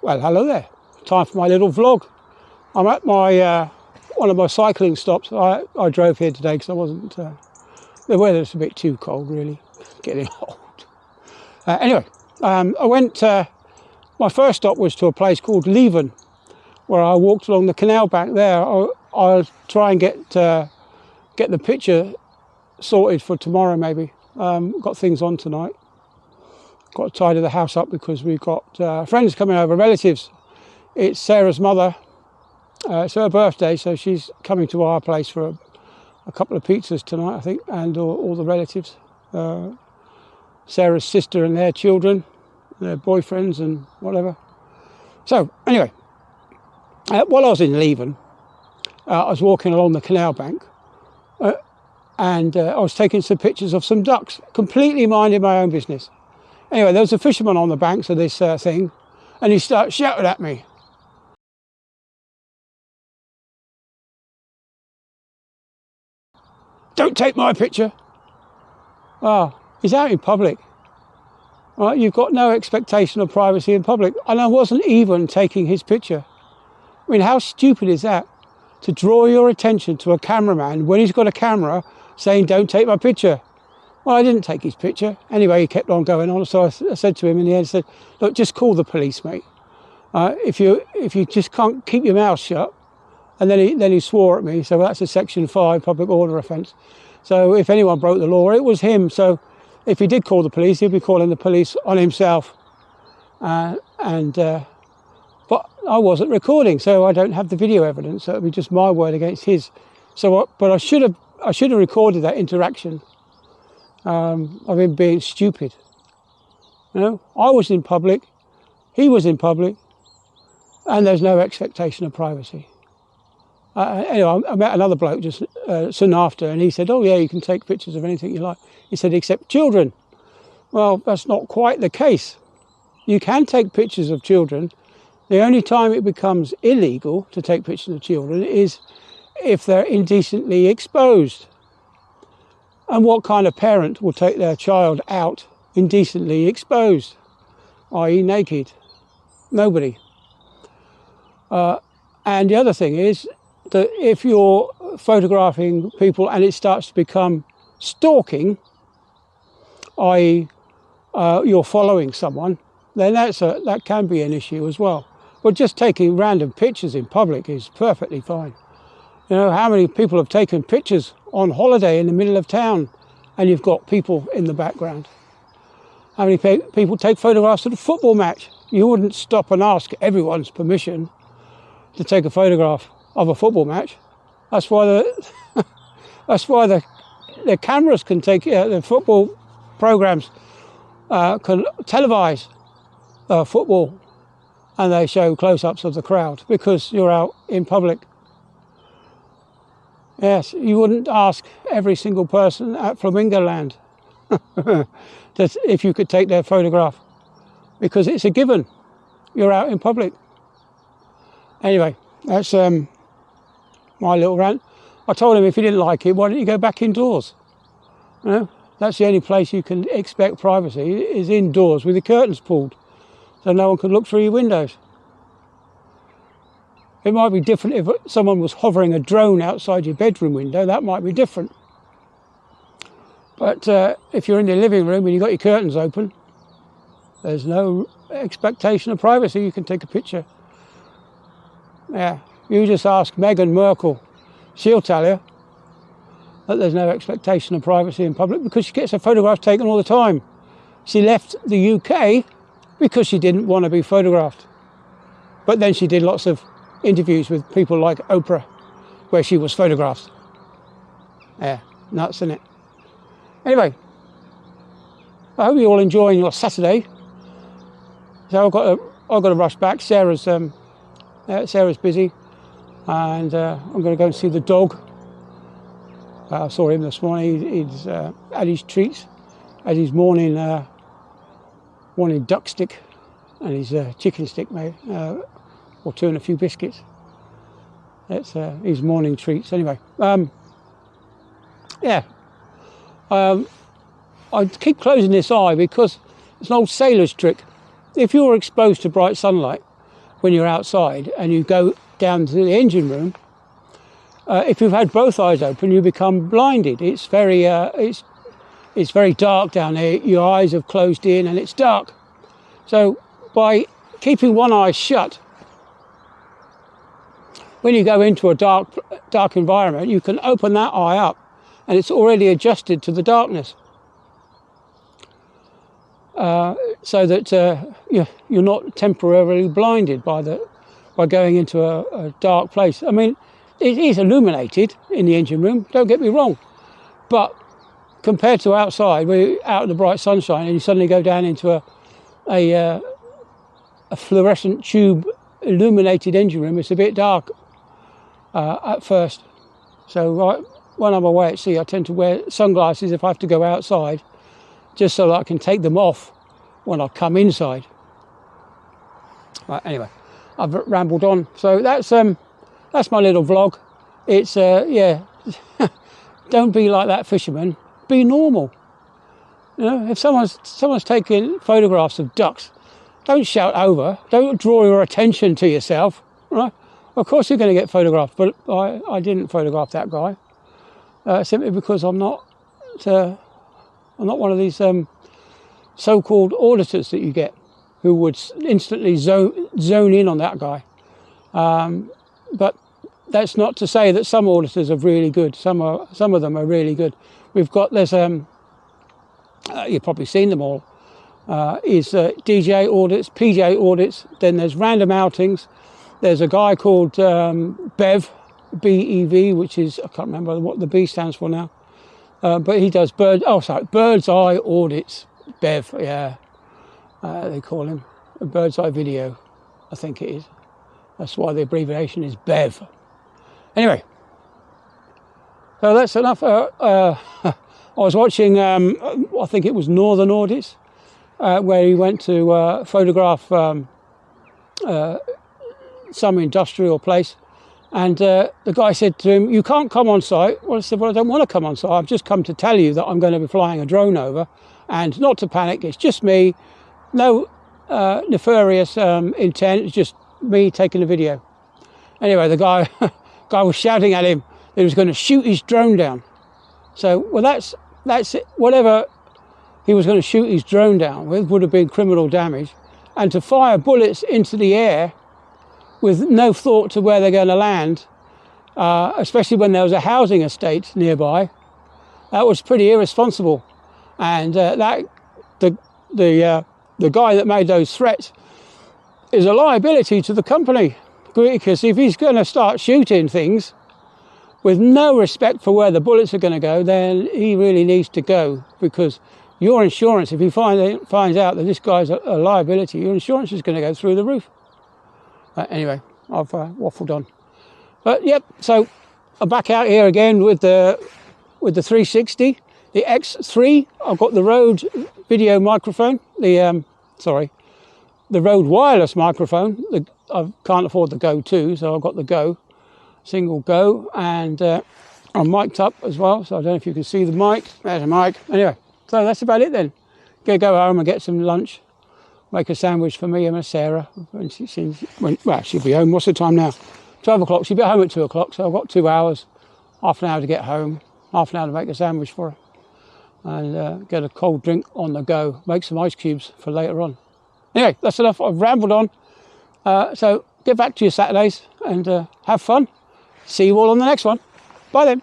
Well, hello there. Time for my little vlog. I'm at my one of my cycling stops. I drove here today because I wasn't. The weather's a bit too cold, really. Getting old. Anyway, I went. My first stop was to a place called Leven, where I walked along the canal bank there. I'll try and get the picture sorted for tomorrow, maybe. Got things on tonight. Got to tidy the house up because we've got friends coming over, relatives. It's Sarah's mother. It's her birthday, so she's coming to our place for a couple of pizzas tonight, I think, and all the relatives. Sarah's sister and their children, their boyfriends and whatever. So, anyway, while I was in Leven, I was walking along the canal bank and I was taking some pictures of some ducks, completely minding my own business. Anyway, there was a fisherman on the banks of this thing, and he started shouting at me. Don't take my picture. Oh, he's out in public. Right, you've got no expectation of privacy in public. And I wasn't even taking his picture. I mean, how stupid is that? To draw your attention to a cameraman when he's got a camera saying, don't take my picture. Well, I didn't take his picture. Anyway, he kept on going on. So I said to him in the end, I said, look, just call the police, mate. If you just can't keep your mouth shut. And then he swore at me. So that's a Section 5 public order offence. So if anyone broke the law, it was him. So if he did call the police, he'd be calling the police on himself. But I wasn't recording, so I don't have the video evidence. So it'd be just my word against his. So, but I should have recorded that interaction. Of him being stupid. You know, I was in public, he was in public, and there's no expectation of privacy. Anyway, I met another bloke just soon after, and he said, oh yeah, you can take pictures of anything you like. He said, except children. Well, that's not quite the case. You can take pictures of children. The only time it becomes illegal to take pictures of children is if they're indecently exposed. And what kind of parent will take their child out indecently exposed, i.e. naked? Nobody. And the other thing is that if you're photographing people and it starts to become stalking, i.e. You're following someone, then that can be an issue as well. But just taking random pictures in public is perfectly fine. You know, how many people have taken pictures on holiday in the middle of town and you've got people in the background? How many people take photographs at a football match? You wouldn't stop and ask everyone's permission to take a photograph of a football match. That's why the cameras can take, the football programs can televise football, and they show close-ups of the crowd because you're out in public. Yes, you wouldn't ask every single person at Flamingo Land that if you could take their photograph, because it's a given. You're out in public. Anyway, that's my little rant. I told him if he didn't like it, why don't you go back indoors? You know, that's the only place you can expect privacy is indoors with the curtains pulled, so no one can look through your windows. It might be different if someone was hovering a drone outside your bedroom window. That might be different. But if you're in the living room and you've got your curtains open, there's no expectation of privacy. You can take a picture. Yeah, you just ask Meghan Markle. She'll tell you that there's no expectation of privacy in public because she gets her photographs taken all the time. She left the UK because she didn't want to be photographed. But then she did lots of interviews with people like Oprah where she was photographed. Yeah, nuts, isn't it? Anyway, I hope you're all enjoying your Saturday. So I've got to rush back. Sarah's busy, and I'm going to go and see the dog. I saw him this morning. He's had his treats, had his morning duck stick and his chicken stick, mate. Or two and a few biscuits. That's his morning treats. Anyway, yeah. I keep closing this eye because it's an old sailor's trick. If you're exposed to bright sunlight when you're outside and you go down to the engine room, if you've had both eyes open, you become blinded. It's very dark down there. Your eyes have closed in and it's dark. So by keeping one eye shut, when you go into a dark environment, you can open that eye up and it's already adjusted to the darkness. So that you're not temporarily blinded by going into a dark place. I mean, it is illuminated in the engine room, don't get me wrong, but compared to outside, where you're out in the bright sunshine and you suddenly go down into a fluorescent tube illuminated engine room, it's a bit dark at first. So when I'm away at sea, I tend to wear sunglasses if I have to go outside, just so that I can take them off when I come inside. Right, anyway, I've rambled on. So that's my little vlog. It's yeah, don't be like that fisherman. Be normal. You know, if someone's taking photographs of ducks, don't shout over. Don't draw your attention to yourself. Right? Of course you're going to get photographed, but I didn't photograph that guy simply because I'm not one of these so-called auditors that you get who would instantly zone in on that guy. But that's not to say that some auditors are really good. Some of them are really good. There's you've probably seen them all. Is DJ audits, PJ audits. Then there's random outings. There's a guy called Bev, B-E-V, which is, I can't remember what the B stands for now. But he does bird's eye audits. Bev, yeah, they call him a bird's eye video, I think it is. That's why the abbreviation is Bev. Anyway, so that's enough. I was watching, I think it was Northern Audits, where he went to photograph some industrial place. And the guy said to him, "You can't come on site." Well, I said, "Well, I don't want to come on site. I've just come to tell you that I'm going to be flying a drone over, and not to panic. It's just me. No nefarious intent. It's just me taking a video." Anyway, the guy was shouting at him that he was going to shoot his drone down. So, well, that's it. Whatever he was going to shoot his drone down with would have been criminal damage, and to fire bullets into the air with no thought to where they're going to land, especially when there was a housing estate nearby, that was pretty irresponsible. And the guy that made those threats is a liability to the company, because if he's going to start shooting things with no respect for where the bullets are going to go, then he really needs to go, because your insurance, if he finds out that this guy's a liability, your insurance is going to go through the roof. Anyway, I've waffled on. But yep, so I'm back out here again with the 360, the X3. I've got the Rode video microphone, the Rode wireless microphone. I can't afford the Go 2, so I've got the Go, single Go, and I'm mic'd up as well, so I don't know if you can see the mic. There's a mic. Anyway, so that's about it then. Gonna go home and get some lunch. Make a sandwich for me and Sarah. When she'll be home. What's the time now? 12 o'clock. She'll be home at 2 o'clock, so I've got 2 hours, half an hour to get home, half an hour to make a sandwich for her, and get a cold drink on the go. Make some ice cubes for later on. Anyway, that's enough. I've rambled on. So get back to your Saturdays and have fun. See you all on the next one. Bye then.